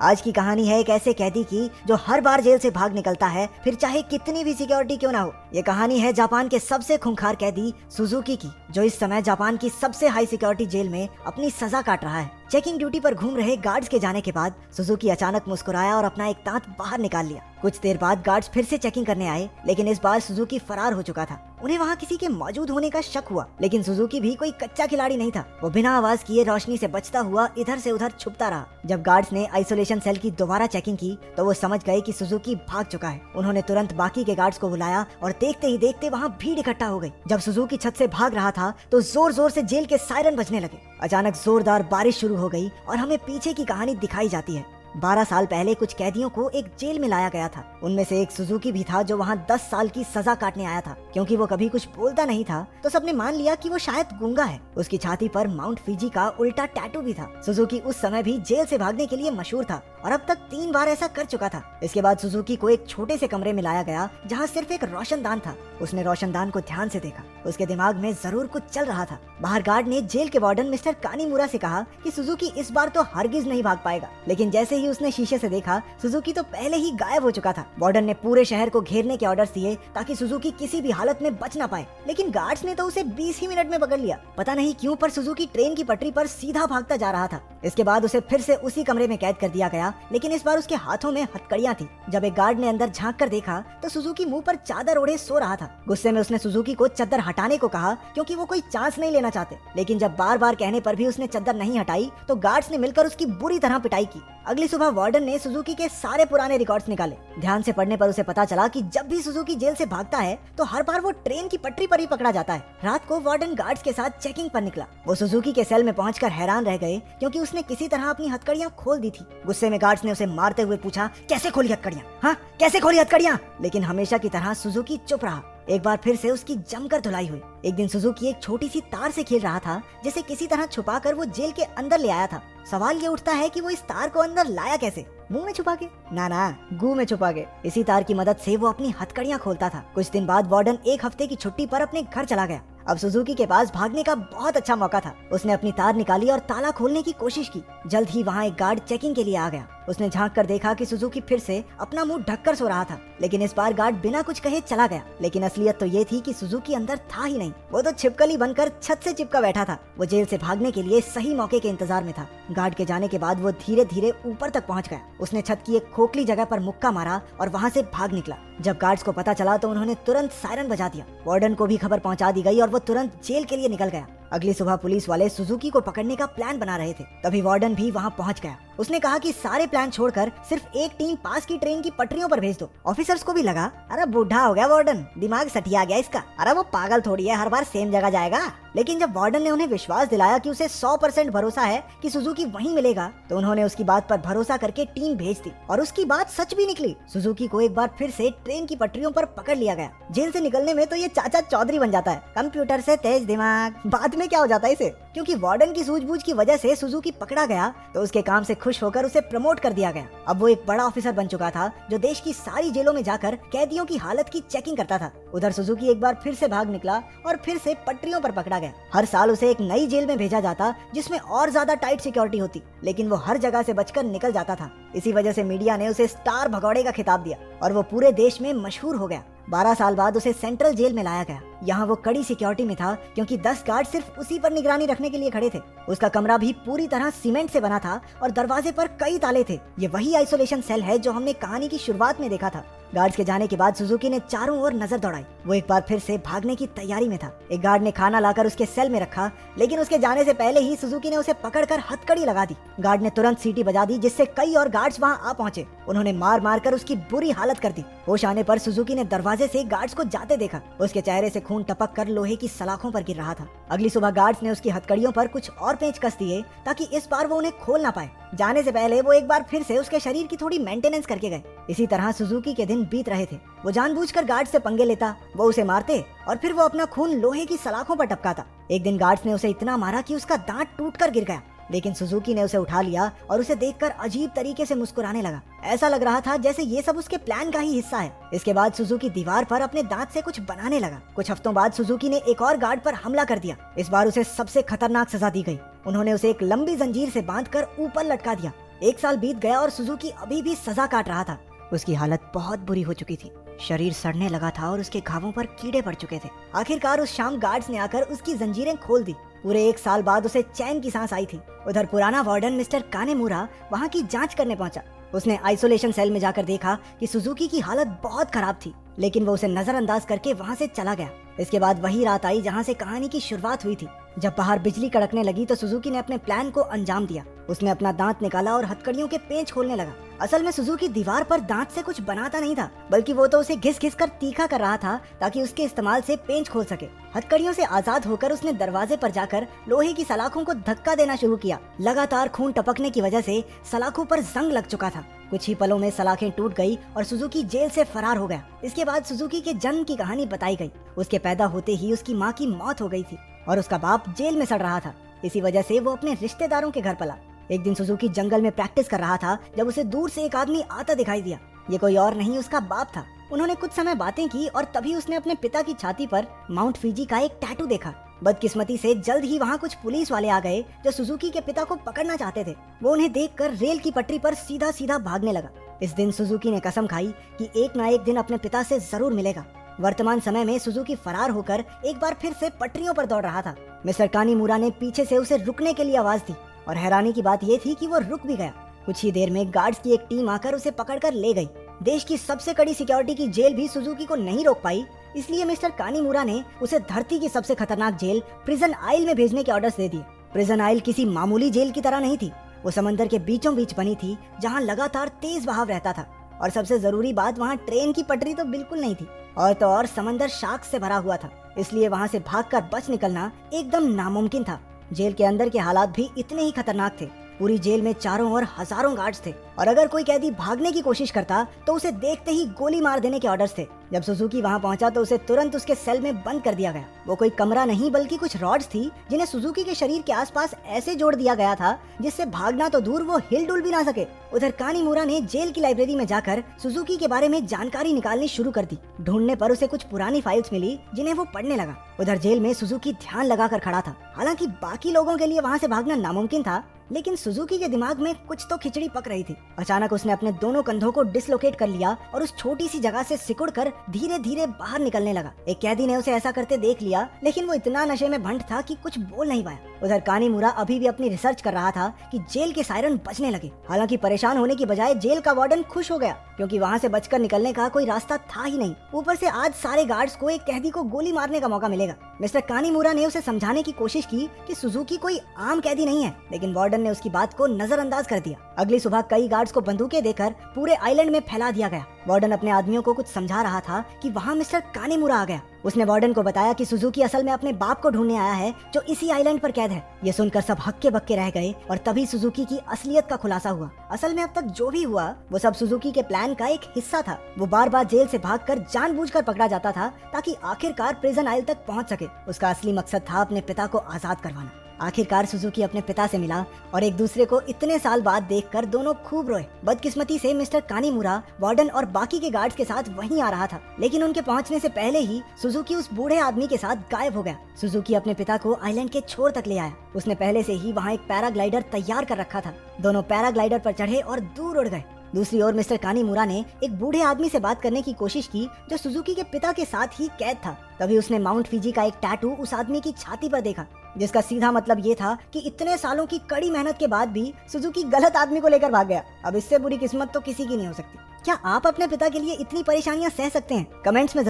आज की कहानी है एक ऐसे कैदी की जो हर बार जेल से भाग निकलता है, फिर चाहे कितनी भी सिक्योरिटी क्यों ना हो। ये कहानी है जापान के सबसे खूंखार कैदी सुजुकी की, जो इस समय जापान की सबसे हाई सिक्योरिटी जेल में अपनी सजा काट रहा है। चेकिंग ड्यूटी पर घूम रहे गार्ड्स के जाने के बाद सुजुकी अचानक मुस्कुराया और अपना एक दांत बाहर निकाल लिया। कुछ देर बाद गार्ड्स फिर से चेकिंग करने आए, लेकिन इस बार सुजुकी फरार हो चुका था। उन्हें वहाँ किसी के मौजूद होने का शक हुआ, लेकिन सुजुकी भी कोई कच्चा खिलाड़ी नहीं था। वो बिना आवाज किए रोशनी से बचता हुआ इधर से उधर छुपता रहा। जब गार्ड्स ने आइसोलेशन सेल की दोबारा चेकिंग की तो वो समझ गए कि सुजुकी भाग चुका है। उन्होंने तुरंत बाकी के गार्ड्स को बुलाया और देखते ही देखते वहाँ भीड़ इकट्ठा हो गई। जब सुजुकी छत से भाग रहा था तो जोर जोर से जेल के सायरन बजने लगे। अचानक जोरदार बारिश शुरू हो गई और हमें पीछे की कहानी दिखाई जाती है। 12 साल पहले कुछ कैदियों को एक जेल में लाया गया था। उनमें से एक सुजुकी भी था जो वहाँ 10 साल की सजा काटने आया था। क्योंकि वो कभी कुछ बोलता नहीं था तो सबने मान लिया कि वो शायद गूंगा है। उसकी छाती पर माउंट फिजी का उल्टा टैटू भी था। सुजुकी उस समय भी जेल से भागने के लिए मशहूर था और अब तक 3 बार ऐसा कर चुका था। इसके बाद सुजुकी को एक छोटे से कमरे में लाया गया जहाँ सिर्फ एक रोशनदान था। उसने रोशनदान को ध्यान से देखा। उसके दिमाग में जरूर कुछ चल रहा था। बाहर गार्ड ने जेल के वार्डन मिस्टर कानीमुरा से कहा कि सुजुकी इस बार तो हरगिज नहीं भाग पाएगा, लेकिन जैसे ही उसने शीशे से देखा सुजुकी तो पहले ही गायब हो चुका था। वार्डन ने पूरे शहर को घेरने के ऑर्डर्स दिए ताकि सुजुकी किसी भी हालत में बच ना पाए, लेकिन गार्ड्स ने तो उसे 20 ही मिनट में पकड़ लिया। पता नहीं क्यों पर सुजुकी ट्रेन की पटरी पर सीधा भागता जा रहा था। इसके बाद उसे फिर से उसी कमरे में कैद कर दिया गया, लेकिन इस बार उसके हाथों में हथकड़ियां थी। जब एक गार्ड ने अंदर झांक कर देखा तो सुजुकी मुंह पर चादर ओढ़े सो रहा था। गुस्से में उसने सुजुकी को चादर हटाने को कहा क्योंकि वो कोई चांस नहीं लेना चाहते, लेकिन जब बार बार कहने पर भी उसने चादर नहीं हटाई तो गार्ड्स ने मिलकर उसकी बुरी तरह पिटाई की। अगली सुबह वार्डन ने सुजुकी के सारे पुराने रिकॉर्ड्स निकाले। ध्यान से पढ़ने पर उसे पता चला कि जब भी सुजुकी जेल से भागता है तो हर बार वो ट्रेन की पटरी पर ही पकड़ा जाता है। रात को वार्डन गार्ड्स के साथ चेकिंग पर निकला। वो सुजुकी के सेल में पहुंचकर हैरान रह गए क्योंकि उसने किसी तरह अपनी हथकड़ियां खोल दी थी। गुस्से में गार्ड्स ने उसे मारते हुए पूछा, कैसे खोली हथकड़ियां? हाँ, कैसे खोली हथकड़ियां? लेकिन हमेशा की तरह सुजुकी चुप रहा। एक बार फिर से उसकी जमकर धुलाई हुई। एक दिन सुजुकी एक छोटी सी तार से खेल रहा था जिसे किसी तरह छुपाकर वो जेल के अंदर ले आया था। सवाल ये उठता है कि वो इस तार को अंदर लाया कैसे? मुंह में छुपा के? ना, गू में छुपा के। इसी तार की मदद से वो अपनी हथकड़ियां खोलता था। कुछ दिन बाद वार्डन एक हफ्ते की छुट्टी पर अपने घर चला गया। अब सुजुकी के पास भागने का बहुत अच्छा मौका था। उसने अपनी तार निकाली और ताला खोलने की कोशिश की। जल्द ही वहाँ एक गार्ड चेकिंग के लिए आ गया। उसने झांक कर देखा कि सुजुकी फिर से अपना मुंह ढककर सो रहा था, लेकिन इस बार गार्ड बिना कुछ कहे चला गया। लेकिन असलियत तो ये थी कि सुजुकी अंदर था ही नहीं। वो तो छिपकली बनकर छत से चिपका बैठा था। वो जेल से भागने के लिए सही मौके के इंतजार में था। गार्ड के जाने के बाद वो धीरे धीरे ऊपर तक पहुंच गया। उसने छत की एक खोखली जगह पर मुक्का मारा और वहाँ से भाग निकला। जब गार्ड्स को पता चला तो उन्होंने तुरंत सायरन बजा दिया। वार्डन को भी खबर पहुंचा दी गई और वो तुरंत जेल के लिए निकल गया। अगली सुबह पुलिस वाले सुजुकी को पकड़ने का प्लान बना रहे थे। तभी वार्डन भी वहाँ पहुँच गया। उसने कहा कि सारे प्लान छोड़कर सिर्फ एक टीम पास की ट्रेन की पटरियों पर भेज दो। ऑफिसर्स को भी लगा, अरे बूढ़ा हो गया वार्डन, दिमाग सठिया गया इसका, अरे वो पागल थोड़ी है, हर बार सेम जगह जाएगा। लेकिन जब वार्डन ने उन्हें विश्वास दिलाया कि उसे 100% भरोसा है कि सुजुकी वहीं मिलेगा, तो उन्होंने उसकी बात पर भरोसा करके टीम भेज दी। और उसकी बात सच भी निकली। सुजुकी को एक बार फिर से ट्रेन की पटरियों पर पकड़ लिया गया। जेल से निकलने में तो ये चाचा चौधरी बन जाता है, कंप्यूटर से तेज दिमाग। बाद में क्या हो जाता है इसे? क्योंकि वार्डन की सूझबूझ की वजह से सुजुकी पकड़ा गया तो उसके काम से खुश होकर उसे प्रमोट कर दिया गया। अब वो एक बड़ा ऑफिसर बन चुका था जो देश की सारी जेलों में जाकर कैदियों की हालत की चेकिंग करता था। उधर सुजुकी एक बार फिर से भाग निकला और फिर से पटरियों पर पकड़ा गया। हर साल उसे एक नई जेल में भेजा जाता जिसमें और ज्यादा टाइट सिक्योरिटी होती, लेकिन वो हर जगह से बचकर निकल जाता था। इसी वजह से मीडिया ने उसे स्टार भगौड़े का खिताब दिया और वो पूरे देश में मशहूर हो गया। 12 साल बाद उसे सेंट्रल जेल में लाया गया। यहाँ वो कड़ी सिक्योरिटी में था क्योंकि 10 गार्ड सिर्फ उसी पर निगरानी रखने के लिए खड़े थे। उसका कमरा भी पूरी तरह सीमेंट से बना था और दरवाजे पर कई ताले थे। ये वही आइसोलेशन सेल है जो हमने कहानी की शुरुआत में देखा था। गार्ड्स के जाने के बाद सुजुकी ने चारों ओर नजर दौड़ाई। वो एक बार फिर से भागने की तैयारी में था। एक गार्ड ने खाना लाकर उसके सेल में रखा, लेकिन उसके जाने से पहले ही सुजुकी ने उसे पकड़कर हथकड़ी लगा दी। गार्ड ने तुरंत सीटी बजा दी जिससे कई और गार्ड्स वहाँ आ पहुंचे। उन्होंने मार मार कर उसकी बुरी हालत कर दी। होश आने पर सुजुकी ने दरवाजे से गार्ड्स को जाते देखा। उसके चेहरे से खून टपक कर लोहे की सलाखों पर गिर रहा था। अगली सुबह गार्ड्स ने उसकी हथकड़ियों पर कुछ और पेंच कस दिए ताकि इस बार वो उन्हें खोल ना पाए। जाने से पहले वो एक बार फिर से उसके शरीर की थोड़ी मेंटेनेंस करके गए। इसी तरह सुजुकी के दिन बीत रहे थे। वो जानबूझकर गार्ड से पंगे लेता, वो उसे मारते और फिर वो अपना खून लोहे की सलाखों पर टपकाता। एक दिन गार्ड्स ने उसे इतना मारा कि उसका दांत टूटकर गिर गया, लेकिन सुजुकी ने उसे उठा लिया और उसे देखकर अजीब तरीके से मुस्कुराने लगा। ऐसा लग रहा था जैसे ये सब उसके प्लान का ही हिस्सा है। इसके बाद सुजुकी दीवार पर अपने दांत से कुछ बनाने लगा। कुछ हफ्तों बाद सुजुकी ने एक और गार्ड पर हमला कर दिया। इस बार उसे सबसे खतरनाक सजा दी गई। उन्होंने उसे एक लंबी जंजीर से बांधकर ऊपर लटका दिया। 1 साल बीत गया और सुजुकी अभी भी सजा काट रहा था। उसकी हालत बहुत बुरी हो चुकी थी। शरीर सड़ने लगा था और उसके घावों पर कीड़े पड़ चुके थे। आखिरकार उस शाम गार्ड्स ने आकर उसकी जंजीरें खोल दी। पूरे 1 साल बाद उसे चैन की सांस आई थी। उधर पुराना वार्डन मिस्टर कानेमुरा वहाँ की जांच करने पहुंचा। उसने आइसोलेशन सेल में जाकर देखा कि सुजुकी की हालत बहुत खराब थी, लेकिन वो उसे नजरअंदाज करके वहाँ से चला गया। इसके बाद वही रात आई जहाँ से कहानी की शुरुआत हुई थी। जब बाहर बिजली कड़कने लगी तो सुजुकी ने अपने प्लान को अंजाम दिया। उसने अपना दांत निकाला और हथकड़ियों के पेंच खोलने लगा। असल में सुजुकी दीवार पर दांत से कुछ बनाता नहीं था, बल्कि वो तो उसे घिस घिस कर तीखा कर रहा था ताकि उसके इस्तेमाल से पेंच खोल सके। हथकड़ियों से आजाद होकर उसने दरवाजे पर जाकर लोहे की सलाखों को धक्का देना शुरू किया। लगातार खून टपकने की वजह से सलाखों पर जंग लग चुका था। कुछ ही पलों में सलाखें टूट गई और सुजुकी जेल से फरार हो गया। इसके बाद सुजुकी के जन्म की कहानी बताई गई। उसके पैदा होते ही उसकी माँ की मौत हो गई थी और उसका बाप जेल में सड़ रहा था। इसी वजह से वो अपने रिश्तेदारों के घर पला। एक दिन सुजुकी जंगल में प्रैक्टिस कर रहा था जब उसे दूर से एक आदमी आता दिखाई दिया। ये कोई और नहीं, उसका बाप था। उन्होंने कुछ समय बातें की और तभी उसने अपने पिता की छाती पर माउंट फिजी का एक टैटू देखा। बदकिस्मती से जल्द ही वहाँ कुछ पुलिस वाले आ गए जो सुजुकी के पिता को पकड़ना चाहते थे। वो उन्हें देखकर रेल की पटरी पर सीधा सीधा भागने लगा। इस दिन सुजुकी ने कसम खाई कि एक ना एक दिन अपने पिता से जरूर मिलेगा। वर्तमान समय में सुजुकी फरार होकर एक बार फिर से पटरियों पर दौड़ रहा था। मिस्टर कानीमुरा ने पीछे से उसे रुकने के लिए आवाज दी और हैरानी की बात ये थी कि वो रुक भी गया। कुछ ही देर में गार्ड्स की एक टीम आकर उसे पकड़कर ले गई। देश की सबसे कड़ी सिक्योरिटी की जेल भी सुजुकी को नहीं रोक पाई, इसलिए मिस्टर कानीमुरा ने उसे धरती की सबसे खतरनाक जेल प्रिजन आइल में भेजने के ऑर्डर्स दे दिए। प्रिजन आइल किसी मामूली जेल की तरह नहीं थी। वो समंदर के बीचों बीच बनी थी जहाँ लगातार तेज बहाव रहता था और सबसे जरूरी बात, वहाँ ट्रेन की पटरी तो बिल्कुल नहीं थी। और तो और समंदर शार्क से भरा हुआ था, इसलिए वहाँ से भागकर बच निकलना एकदम नामुमकिन था। जेल के अंदर के हालात भी इतने ही खतरनाक थे। पूरी जेल में चारों ओर हजारों गार्ड्स थे और अगर कोई कैदी भागने की कोशिश करता तो उसे देखते ही गोली मार देने के ऑर्डर्स थे। जब सुजुकी वहां पहुंचा तो उसे तुरंत उसके सेल में बंद कर दिया गया। वो कोई कमरा नहीं बल्कि कुछ रॉड्स थी जिन्हें सुजुकी के शरीर के आसपास ऐसे जोड़ दिया गया था जिससे भागना तो दूर वो हिल डुल भी ना सके। उधर कानीमुरा ने जेल की लाइब्रेरी में जाकर सुजुकी के बारे में जानकारी निकालनी शुरू कर दी। ढूंढने पर उसे कुछ पुरानी फाइल्स मिली जिन्हें वो पढ़ने लगा। उधर जेल में सुजुकी ध्यान लगाकर खड़ा था। हालांकि बाकी लोगों के लिए वहाँ से भागना नामुमकिन था, लेकिन सुजुकी के दिमाग में कुछ तो खिचड़ी पक रही थी। अचानक उसने अपने दोनों कंधों को डिसलोकेट कर लिया और उस छोटी सी जगह से सिकुड़कर धीरे धीरे बाहर निकलने लगा। एक कैदी ने उसे ऐसा करते देख लिया, लेकिन वो इतना नशे में भंड था कि कुछ बोल नहीं पाया। उधर कानीमुरा अभी भी अपनी रिसर्च कर रहा था कि जेल के सायरन बजने लगे। हालांकि परेशान होने की बजाय जेल का वार्डन खुश हो गया, क्योंकि वहाँ से बचकर निकलने का कोई रास्ता था ही नहीं। ऊपर से आज सारे गार्ड्स को एक कैदी को गोली मारने का मौका मिलेगा। मिस्टर कानीमुरा ने उसे समझाने की कोशिश की कि सुजुकी कोई आम कैदी नहीं है, लेकिन वार्डन ने उसकी बात को नजरअंदाज कर दिया। अगली सुबह कई गार्ड्स को बंदूकें देकर पूरे आइलैंड में फैला दिया गया। वार्डन अपने आदमियों को कुछ समझा रहा था कि वहाँ मिस्टर कानीमुरा आ गया। उसने वार्डन को बताया कि सुजुकी असल में अपने बाप को ढूंढने आया है जो इसी आइलैंड पर कैद है। ये सुनकर सब हक्के बक्के रह गए और तभी सुजुकी की असलियत का खुलासा हुआ। असल में अब तक जो भी हुआ वो सब सुजुकी के प्लान का एक हिस्सा था। वो बार बार जेल से भागकर जानबूझकर पकड़ा जाता था ताकि आखिरकार प्रिजन आइल तक पहुंच सके। उसका असली मकसद था अपने पिता को आजाद करवाना। आखिरकार सुजुकी अपने पिता से मिला और एक दूसरे को इतने साल बाद देखकर दोनों खूब रोए। बदकिस्मती से मिस्टर कानीमुरा वार्डन और बाकी के गार्ड्स के साथ वहीं आ रहा था, लेकिन उनके पहुंचने से पहले ही सुजुकी उस बूढ़े आदमी के साथ गायब हो गया। सुजुकी अपने पिता को आइलैंड के छोर तक ले आया। उसने पहले से ही वहाँ एक पैराग्लाइडर तैयार कर रखा था। दोनों पैराग्लाइडर पर चढ़े और दूर उड़ गए। दूसरी ओर मिस्टर कानीमुरा ने एक बूढ़े आदमी से बात करने की कोशिश की जो सुजुकी के पिता के साथ ही कैद था। तभी उसने माउंट फिजी का एक टैटू उस आदमी की छाती पर देखा, जिसका सीधा मतलब ये था कि इतने सालों की कड़ी मेहनत के बाद भी सुजुकी गलत आदमी को लेकर भाग गया। अब इससे बुरी किस्मत तो किसी की नहीं हो सकती। क्या आप अपने पिता के लिए इतनी परेशानियां सह सकते हैं? कमेंट्स में